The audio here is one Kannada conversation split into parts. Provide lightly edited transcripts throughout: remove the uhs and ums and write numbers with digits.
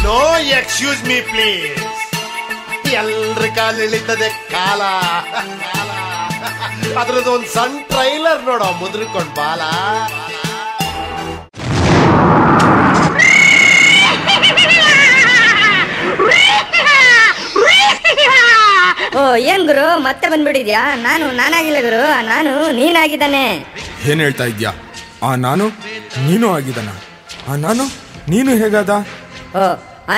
No excuse me please. ಎಲ್ರ ಕಾಲ ಇಳಿತದೆ ಕಾಲ. ಅದ್ರದ್ದು ಒಂದು ಸಣ್ಣ ಟ್ರೈಲರ್ ನೋಡೋ, ಮುದ್ರಕೊಂಡ್ ಬಾಲ. ಓ ಏನ್ ಗುರು ಮತ್ತೆ ಬಂದ್ಬಿಟ್ಟಿದ್ಯಾ? ನಾನಾಗಿಲ್ಲ ಗುರು, ನಾನು ನೀನಾಗಿದ್ದಾನೆ. ಏನ್ ಹೇಳ್ತಾ ಇದ್ಯಾ? ನಾನು ನೀನು ಆಗಿದ್ದಾನ? ನಾನು ನೀನು ಹೇಗಾದ? ಓ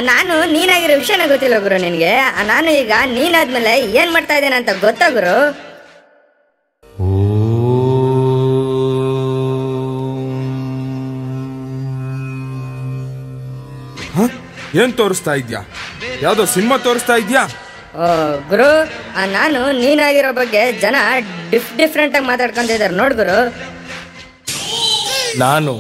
ನಾನು ನೀನಾಗಿರೋ ವಿಷಯನ ಗೊತ್ತಿಲ್ಲ ಗುರು ನಿನ್ಗೆ. ನಾನು ಈಗ ನೀನಾದ್ಮೇಲೆ ಏನ್ ಮಾಡ್ತಾ ಇದ್ದೇನೆ ಅಂತ ಗೊತ್ತಾ ಗುರು? ಏನ್ ತೋರಿಸ್ತಾ ಇದ್ಯಾ? ಯಾವ್ದೋ ಸಿನಿಮಾ ತೋರಿಸ್ತಾ ಇದ್ಯಾ? ಓ ಗುರು, ನಾನು ನೀನಾಗಿರೋ ಬಗ್ಗೆ ಜನ ಡಿಫ್ರೆಂಟ್ ಆಗಿ ಮಾತಾಡ್ಕೊಂತಿದ್ದಾರೆ ನೋಡ್ ಗುರು. ನಾನು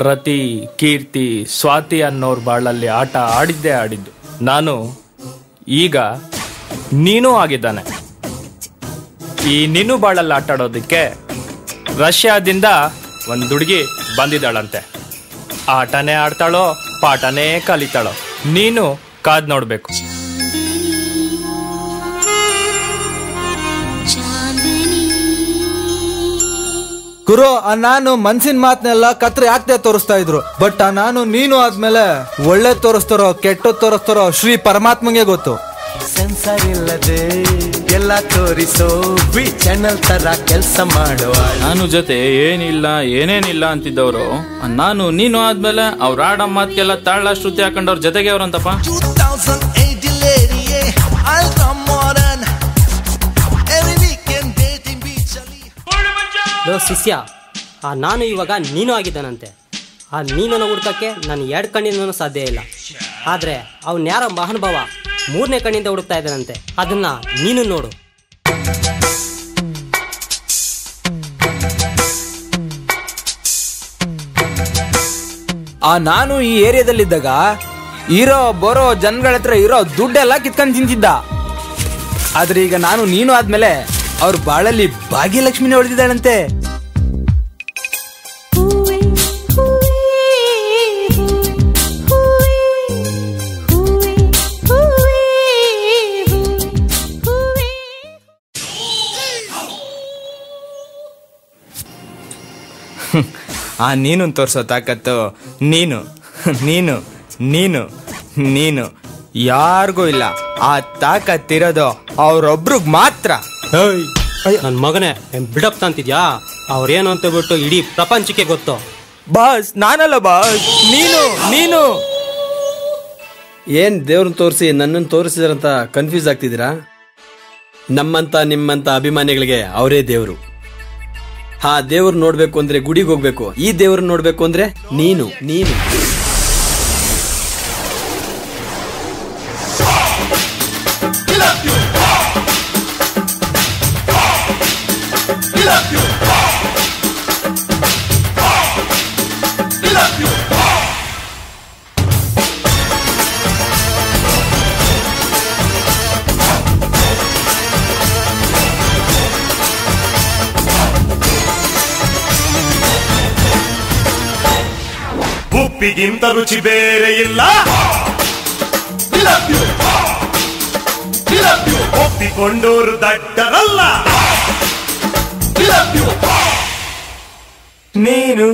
ರತಿ, ಕೀರ್ತಿ, ಸ್ವಾತಿ ಅನ್ನೋರ್ ಬಾಳಲ್ಲಿ ಆಟ ಆಡಿದ್ದು. ನಾನು ಈಗ ನೀನು ಆಗಿದ್ದಾನೆ. ಈ ನೀನು ಬಾಳಲ್ಲಿ ಆಟ ಆಡೋದಕ್ಕೆ ರಷ್ಯಾದಿಂದ ಒಂದು ಹುಡುಗಿ ಬಂದಿದ್ದಾಳಂತೆ. ಆಟನೇ ಆಡ್ತಾಳೋ ಪಾಠನೇ ಕಲಿತಾಳೋ ನೀನು ಕಾದ್ ನೋಡ್ಬೇಕು. ಗುರು, ನಾನು ಮನ್ಸಿನ ಮಾತನ್ನೆಲ್ಲ ಕತ್ರಿ ಹಾಕ್ದೆ ತೋರಿಸ್ತಾ ಇದ್ರು. ಬಟ್ ನಾನು ನೀನು ಆದ್ಮೇಲೆ ಒಳ್ಳೆ ತೋರಿಸ್ತಾರೋ ಕೆಟ್ಟ ತೋರಿಸ್ತಾರೋ ಶ್ರೀ ಪರಮಾತ್ಮಂಗೆ ಗೊತ್ತು. ಸೆನ್ಸರ್ ಇಲ್ಲದೆ ಎಲ್ಲ ತೋರಿಸೋ ಬಿ ಚಾನಲ್ ತರ ಕೆಲಸ ಮಾಡುವ. ನಾನು ಜೊತೆ ಏನೇನಿಲ್ಲ ಅಂತಿದ್ದವರು ನಾನು ನೀನು ಆದ್ಮೇಲೆ ಅವ್ರ ಆಡ ಮಾತ್ಗೆಲ್ಲ ತಾಳ ಶ್ರುತಿ ಹಾಕೊಂಡವ್ರ ಜೊತೆಗೆ ಅವ್ರಂತಪ್ಪ. 2008 ಶಿಷ್ಯ, ನಾನು ಇವಾಗ ನೀನು ಆಗಿದ್ದಾನಂತೆ. ಆ ನೀನನ್ನು ಹುಡ್ಕಕ್ಕೆ ನಾನು 2 ಕಣ್ಣಿಂದನೂ ಸಾಧ್ಯ ಇಲ್ಲ. ಆದರೆ ಅವನು ಯಾರೋ ಮಹಾನುಭಾವ 3ನೇ ಕಣ್ಣಿಂದ ಹುಡುಕ್ತಾ ಇದ್ದಾನಂತೆ. ಅದನ್ನ ನೀನು ನೋಡು. ನಾನು ಈ ಏರಿಯಾದಲ್ಲಿದ್ದಾಗ ಇರೋ ಬರೋ ಜನಗಳ ಹತ್ರ ಇರೋ ದುಡ್ಡೆಲ್ಲ ಕಿತ್ಕೊಂಡು ತಿಂತಿದ್ದ. ಆದ್ರೆ ಈಗ ನಾನು ನೀನು ಆದ್ಮೇಲೆ ಅವ್ರ ಬಾಳಲ್ಲಿ ಭಾಗ್ಯಲಕ್ಷ್ಮಿನೇ ಹೊಡೆದಿದ್ದಾಳಂತೆ. ನೀನು ತೋರಿಸೋ ತಾಕತ್ತು ನೀನು ನೀನು ನೀನು ನೀನು ಯಾರಿಗೂ ಇಲ್ಲ. ಆ ತಾಕತ್ತಿರೋದು ಅವ್ರೊಬ್ರಿಗೆ ಮಾತ್ರ. ನನ್ನ ಮಗನೇ ಬಿಡಪ್ ಅಂತಿದ್ಯಾ? ಅವ್ರೇನು ಅಂತ ಬಿಟ್ಟು ಇಡೀ ಪ್ರಪಂಚಕ್ಕೆ ಗೊತ್ತು. ಬಾಸ್ ನಾನಲ್ಲ ಬಾಸ್, ನೀನು ನೀನು. ಏನ್ ದೇವ್ರನ್ನ ತೋರಿಸಿ ನನ್ನನ್ನು ತೋರಿಸಿದ್ರಂತ ಕನ್ಫ್ಯೂಸ್ ಆಗ್ತಿದ್ದೀರಾ? ನಮ್ಮಂತ ನಿಮ್ಮಂತ ಅಭಿಮಾನಿಗಳಿಗೆ ಅವರೇ ದೇವ್ರು. ಆ ದೇವ್ರು ನೋಡ್ಬೇಕು ಅಂದ್ರೆ ಗುಡಿಗೆ ಹೋಗ್ಬೇಕು. ಈ ದೇವ್ರನ್ನ ನೋಡ್ಬೇಕು ಅಂದ್ರೆ ನೀನು ನೀನು ಉಪ್ಪಿಗಿಂತ ರುಚಿ ಬೇರೆ ಇಲ್ಲ. ಒಪ್ಪಿಕೊಂಡೋರು ದಡ್ಡರಲ್ಲ. ನೀನು